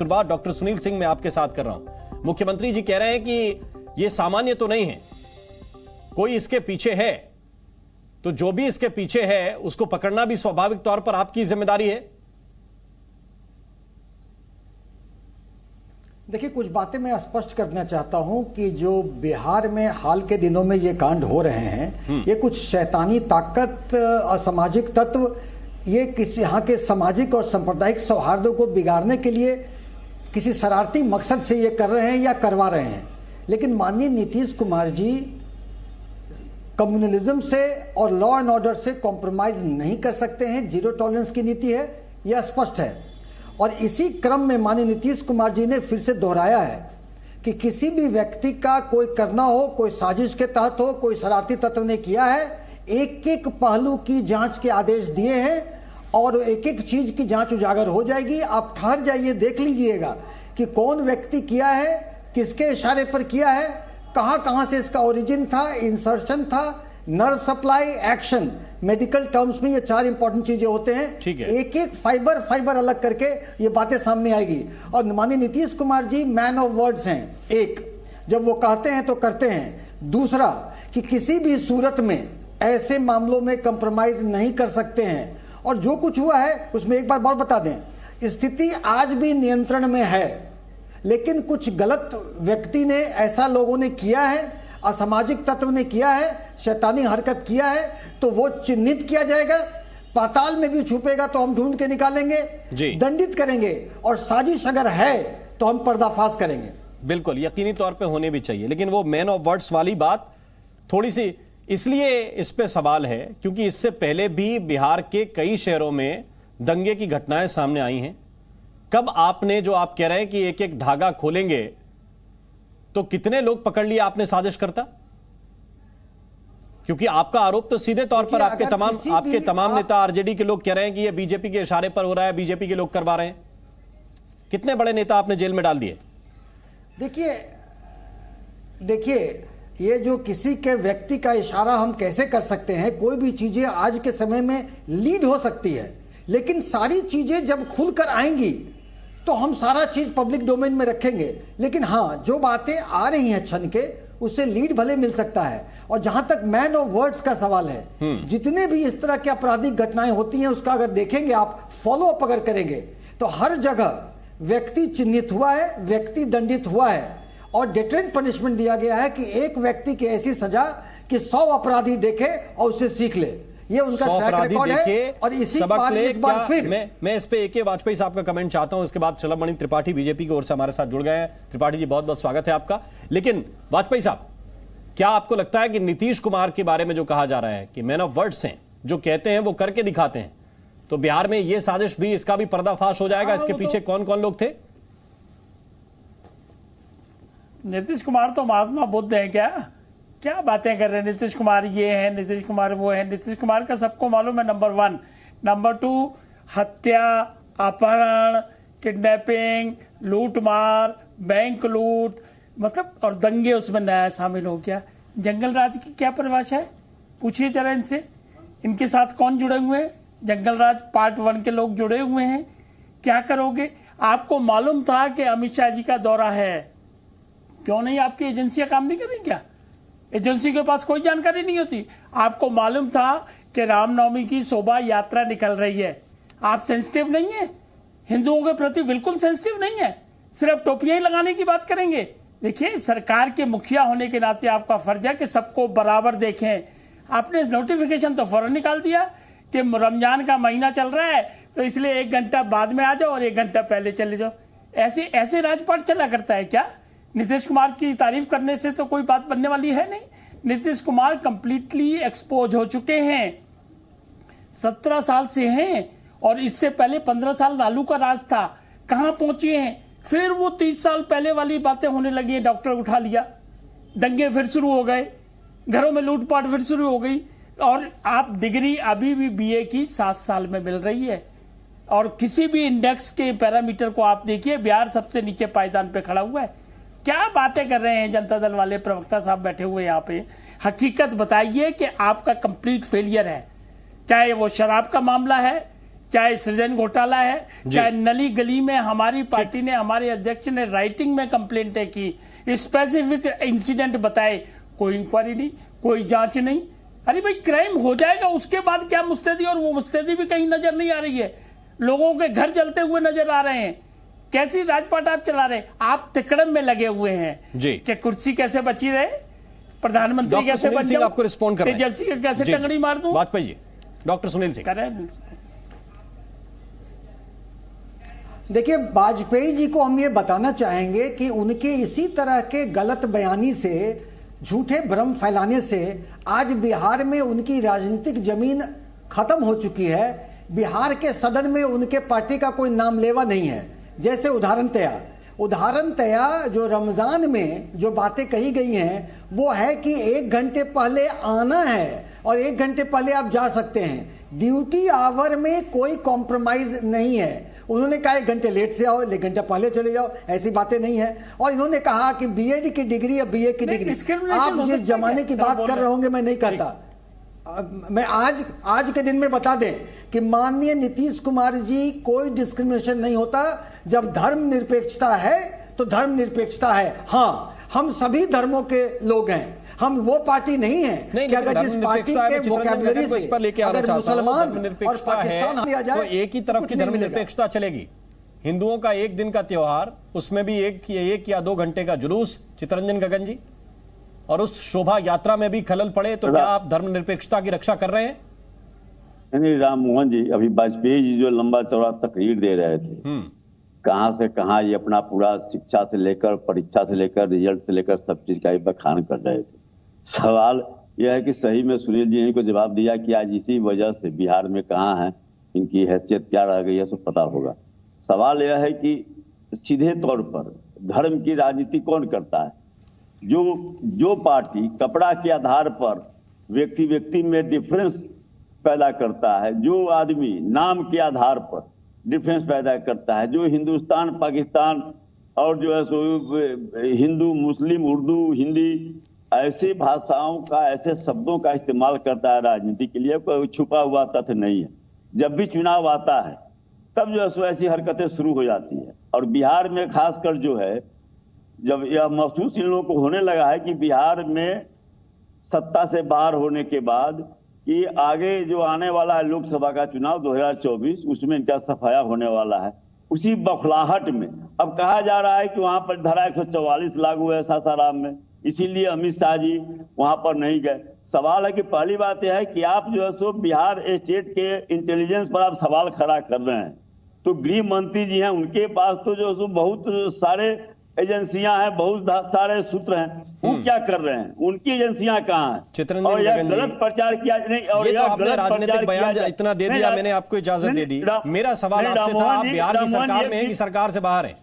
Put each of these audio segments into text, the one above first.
शुरुआत डॉक्टर सुनील सिंह मैं आपके साथ कर रहा हूं। मुख्यमंत्री जी कह रहे हैं कि यह सामान्य तो नहीं है, कोई इसके पीछे है, तो जो भी इसके पीछे है उसको पकड़ना भी स्वाभाविक तौर पर आपकी जिम्मेदारी है। देखिए, कुछ बातें मैं स्पष्ट करना चाहता हूं कि जो बिहार में हाल के दिनों में ये कांड हो रहे हैं, ये कुछ शैतानी ताकत, असामाजिक तत्व, ये किसी यहाँ के सामाजिक और सांप्रदायिक सौहार्दों को बिगाड़ने के लिए किसी शरारती मकसद से ये कर रहे हैं या करवा रहे हैं। लेकिन माननीय नीतीश कुमार जी कम्युनलिज्म से और लॉ एंड ऑर्डर से कॉम्प्रोमाइज नहीं कर सकते हैं। जीरो टॉलरेंस की नीति है, यह स्पष्ट है। और इसी क्रम में माननीय नीतीश कुमार जी ने फिर से दोहराया है कि किसी भी व्यक्ति का कोई करना हो, कोई साजिश के तहत हो, कोई शरारती तत्व ने किया है, एक एक पहलू की जांच के आदेश दिए हैं और एक एक चीज की जांच उजागर हो जाएगी। आप ठहर जाइए, देख लीजिएगा कि कौन व्यक्ति किया है, किसके इशारे पर किया है, कहां से इसका ओरिजिन था, इंसर्शन था, nerve supply, action. Medical terms में ये 4 इंपॉर्टेंट चीजें होते हैं। एक एक फाइबर अलग करके ये बातें सामने आएगी। और माननीय Nitish Kumar ji man of words हैं। एक, जब वो कहते हैं तो करते हैं। दूसरा, कि किसी भी सूरत में ऐसे मामलों में कंप्रोमाइज नहीं कर सकते हैं। और जो कुछ हुआ है उसमें एक बार और बता दें, स्थिति आज भी नियंत्रण में है, लेकिन कुछ गलत व्यक्ति ने, ऐसा लोगों ने किया है, असामाजिक तत्व ने किया है, शैतानी हरकत किया है, तो वो चिन्हित किया जाएगा। पाताल में भी छुपेगा तो हम ढूंढ के निकालेंगे, दंडित करेंगे, और साजिश अगर है तो हम पर्दाफाश करेंगे। बिल्कुल, यकीनी तौर पे होने भी चाहिए। लेकिन वो मैन ऑफ वर्ड्स वाली बात थोड़ी सी इसलिए इस पे सवाल है क्योंकि इससे पहले भी बिहार के कई शहरों में दंगे की घटनाएं सामने आई हैं। कब आपने, जो आप कह रहे हैं कि एक एक धागा खोलेंगे, तो कितने लोग पकड़ लिए आपने साजिश करता? क्योंकि आपका आरोप तो सीधे तौर पर आपके तमाम नेता, आरजेडी के लोग कह रहे हैं कि ये बीजेपी के इशारे पर हो रहा है, बीजेपी के लोग करवा रहे हैं। कितने बड़े नेता आपने जेल में डाल दिए? देखिए, ये जो किसी के व्यक्ति का इशारा हम कैसे कर सकते हैं? कोई भी चीजें आज के समय में लीड हो सकती है, लेकिन सारी चीजें जब खुलकर आएंगी तो हम सारा चीज पब्लिक डोमेन में रखेंगे। लेकिन हाँ, जो बातें आ रही हैं छन के, उससे लीड भले मिल सकता है। और जहां तक मैन ऑफ वर्ड्स का सवाल है, जितने भी इस तरह की आपराधिक घटनाएं होती हैं, उसका अगर देखेंगे आप, फॉलो अप अगर करेंगे, तो हर जगह व्यक्ति चिन्हित हुआ है, व्यक्ति दंडित हुआ है, और डिटरेंट पनिशमेंट दिया गया है कि एक व्यक्ति की ऐसी सजा कि 100 अपराधी देखे और उससे सीख ले। ये उनका ट्रैक रिकॉर्ड है। और इसी बार फिर मैं इस पे AK वाजपेयी साहब का कमेंट चाहता हूं। इसके बाद शलभमणि त्रिपाठी बीजेपी की ओर से हमारे साथ जुड़ गए हैं। त्रिपाठी जी, बहुत बहुत स्वागत है आपका। लेकिन वाजपेयी साहब, क्या आपको लगता है कि नीतीश कुमार के बारे में जो कहा जा रहा है कि मैन ऑफ वर्ड्स हैं, जो कहते हैं वो करके दिखाते हैं, तो बिहार में ये साजिश भी, इसका भी पर्दाफाश हो जाएगा? इसके पीछे कौन कौन लोग थे? नीतीश कुमार तो महात्मा बुद्ध है क्या बातें कर रहे हैं? नीतीश कुमार ये है, नीतीश कुमार वो है। नीतीश कुमार का सबको मालूम है, नंबर 1। नंबर 2, हत्या, अपहरण, किडनैपिंग, लूटमार, बैंक लूट, मतलब, और दंगे उसमें नया शामिल हो गया। जंगल राज की क्या परिभाषा है? पूछिए जरा इनसे, इनके साथ कौन जुड़े हुए हैं? जंगल राज पार्ट 1 के लोग जुड़े हुए हैं। क्या करोगे? आपको मालूम था कि अमित शाह जी का दौरा है, क्यों नहीं आपकी एजेंसियां काम नहीं करें क्या? एजेंसी के पास कोई जानकारी नहीं होती? आपको मालूम था कि रामनवमी की शोभा यात्रा निकल रही है, आप सेंसिटिव नहीं है? हिंदुओं के प्रति बिल्कुल सेंसिटिव नहीं है, सिर्फ टोपियां ही लगाने की बात करेंगे। देखिए, सरकार के मुखिया होने के नाते आपका फर्ज है कि सबको बराबर देखें। आपने नोटिफिकेशन तो फौरन निकाल दिया कि रमजान का महीना चल रहा है, तो इसलिए 1 घंटा बाद में आ जाओ और 1 घंटा पहले चले जाओ। ऐसे राजपाट चला करता है क्या? नीतीश कुमार की तारीफ करने से तो कोई बात बनने वाली है नहीं। नीतीश कुमार कंप्लीटली एक्सपोज हो चुके हैं, 17 साल से हैं, और इससे पहले 15 साल लालू का राज था। कहां पहुंचे हैं? फिर वो 30 साल पहले वाली बातें होने लगी, डॉक्टर उठा लिया, दंगे फिर शुरू हो गए, घरों में लूटपाट फिर शुरू हो गई। और आप डिग्री अभी भी BA की 7 साल में मिल रही है, और किसी भी इंडेक्स के पैरामीटर को आप देखिए, बिहार सबसे नीचे पायदान पे खड़ा हुआ है। क्या बातें कर रहे हैं जनता दल वाले प्रवक्ता साहब बैठे हुए यहाँ पे? हकीकत बताइए कि आपका कंप्लीट फेलियर है, चाहे वो शराब का मामला है, चाहे सृजन घोटाला है, चाहे नली गली में हमारी पार्टी ने, हमारे अध्यक्ष ने राइटिंग में कंप्लेंटें की, स्पेसिफिक इंसिडेंट बताए, कोई इंक्वायरी नहीं, कोई जांच नहीं। अरे भाई क्राइम हो जाएगा, उसके बाद क्या मुस्तैदी, और वो मुस्तैदी भी कहीं नजर नहीं आ रही है, लोगों के घर जलते हुए नजर आ रहे हैं। कैसी राजपाट आप चला रहे हैं? आप तिकड़म में लगे हुए हैं जी कि कुर्सी कैसे बची रहे, प्रधानमंत्री कैसे बन जाऊं, आपको रिस्पॉन्ड कर रहे हैं, तेजस्वी को कैसे टंगड़ी मार दूं। वाजपेयी जी, डॉक्टर सुनील सिंह करें। देखिए, वाजपेयी जी को हम ये बताना चाहेंगे कि उनके इसी तरह के गलत बयानी से, झूठे भ्रम फैलाने से आज बिहार में उनकी राजनीतिक जमीन खत्म हो चुकी है। बिहार के सदन में उनके पार्टी का कोई नाम लेवा नहीं है। जैसे उदाहरणतया जो रमजान में जो बातें कही गई हैं वो है कि 1 घंटे पहले आना है और 1 घंटे पहले आप जा सकते हैं। ड्यूटी आवर में कोई कॉम्प्रोमाइज नहीं है। उन्होंने कहा 1 घंटे लेट से आओ, 1 घंटा पहले चले जाओ, ऐसी बातें नहीं है। और इन्होंने कहा कि बीएड की डिग्री या बीए की डिग्री, आप जिस जमाने की बात कर रहे होंगे मैं नहीं कहता, मैं आज के दिन में बता दें कि माननीय नीतीश कुमार जी, कोई डिस्क्रिमिनेशन नहीं होता। जब धर्मनिरपेक्षता है तो धर्मनिरपेक्षता है। हाँ, हम सभी धर्मों के लोग हैं, हम वो पार्टी नहीं है कि अगर जिस पार्टी के वोकैबुलरी से अगर मुसलमान और पाकिस्तान दिया जाए तो एक ही तरफ की धर्मनिरपेक्षता चलेगी। हिंदुओं का एक दिन का त्योहार, उसमें भी एक या 2 घंटे का जुलूस, चितरंजन गगन जी, और उस शोभा यात्रा में भी खलल पड़े तो क्या आप धर्मनिरपेक्षता की रक्षा कर रहे हैं? नहीं, राम मोहन जी, अभी वाजपेयी जी जो लंबा चौड़ा तकरीर दे रहे थे, कहां से कहां ये अपना पूरा शिक्षा से लेकर, परीक्षा से लेकर, रिजल्ट से लेकर सब चीज का बखान कर रहे थे। सवाल यह है कि सही में सुनील जी ने को जवाब दिया कि आज इसी वजह से बिहार में कहां है, इनकी हैसियत क्या रह गई है, सब पता होगा। सवाल यह है कि सीधे तौर पर धर्म की राजनीति कौन करता है? जो पार्टी कपड़ा के आधार पर व्यक्ति में डिफरेंस पैदा करता है, जो आदमी नाम के आधार पर डिफरेंस पैदा करता है, जो हिंदुस्तान, पाकिस्तान और जो है सो हिंदू, मुस्लिम, उर्दू, हिंदी, ऐसी भाषाओं का, ऐसे शब्दों का इस्तेमाल करता है राजनीति के लिए, कोई छुपा हुआ तथ्य नहीं है। जब भी चुनाव आता है तब जो है सो ऐसी हरकतें शुरू हो जाती है। और बिहार में खासकर जो है, जब यह महसूस इन लोगों को होने लगा है कि बिहार में सत्ता से बाहर होने के बाद कि आगे जो आने वाला है लोकसभा का चुनाव 2024, उसमें इनका सफाया होने वाला है। उसी बौखलाहट में अब कहा जा रहा है कि वहां पर धारा 144 लागू है सासाराम में, इसीलिए अमित शाह जी वहां पर नहीं गए। सवाल है कि पहली बात यह है कि आप जो है सो बिहार स्टेट के इंटेलिजेंस पर आप सवाल खड़ा कर रहे हैं, तो गृह मंत्री जी हैं, उनके पास तो जो है सो बहुत सारे एजेंसियां हैं, बहुत सारे सूत्र हैं, वो क्या कर रहे हैं? उनकी एजेंसियां कहाँ हैं? चितरंजन और यह गगन जी, गलत प्रचार किया नहीं, और ये तो यह आपने गलत राजनीतिक बयान इतना दे दिया, मैंने आपको इजाजत दे दी। मेरा सवाल आपसे था, आप बिहार की सरकार में है कि सरकार से बाहर है?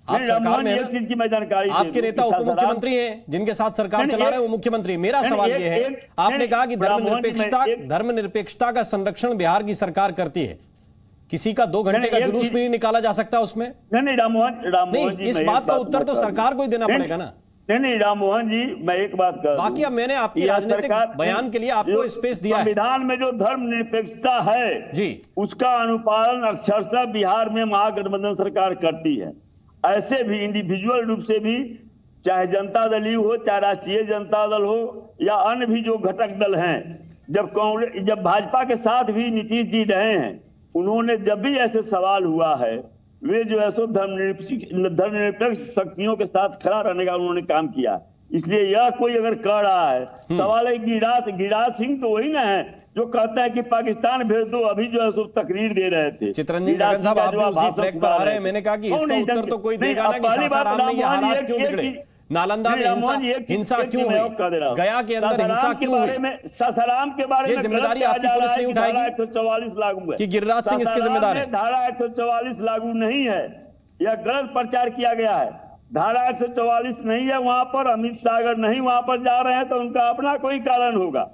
आप सरकार में हैं, चीज की मैं जानकारी, आपके नेता उप मुख्यमंत्री हैं जिनके साथ सरकार चला रहे हैं, वो मुख्यमंत्री। मेरा सवाल ये है, आपने कहा कि धर्मनिरपेक्षता का संरक्षण बिहार की सरकार करती है, किसी का 2 घंटे का जुलूस भी नहीं निकाला जा सकता उसमें? नहीं राममोहन जी, इस बात का उत्तर तो सरकार को ही देना पड़ेगा ना। नहीं राममोहन जी, मैं एक बात कर, बाकी अब मैंने आपकी राजनीतिक बयान के लिए आपको स्पेस दिया है। संविधान में जो धर्मनिरपेक्षता है जी, उसका अनुपालन अक्षरशः बिहार में महागठबंधन सरकार करती है। ऐसे भी इंडिविजुअल रूप से भी, चाहे जनता दल ही हो, चाहे राष्ट्रीय जनता दल हो, या अन्य भी जो घटक दल हैं, जब भाजपा के साथ भी नीतीश जी रहे हैं, उन्होंने जब भी ऐसे सवाल हुआ है, वे जो है सो धर्मनिरपेक्ष शक्तियों के साथ खड़ा रहने का उन्होंने काम किया। इसलिए यह कोई अगर कह रहा है, सवाल है गिरिराज सिंह तो वही ना है जो कहता है कि पाकिस्तान भेज दो, अभी जो है सो तकरीर दे रहे थे। चितरंजन गगन साहब, आप भी उसी ट्रैक पर आ रहे हैं। मैंने कहा कि इसका उत्तर तो कोई देगा ना कि सासाराम में ये हालात क्यों बिगड़े, नालंदा में हिंसा क्यों हुई, गया के अंदर हिंसा क्यों हुई, सासाराम के बारे में जिम्मेदारी आपकी पुलिस नहीं उठाएगी? 144 लागू है कि गिरिराज सिंह इसके जिम्मेदार है? धारा 144 लागू नहीं है, यह गलत प्रचार किया गया है। धारा 144 नहीं है वहां पर। अमित शाह अगर नहीं वहां पर जा रहे हैं तो उनका अपना कोई कारण होगा।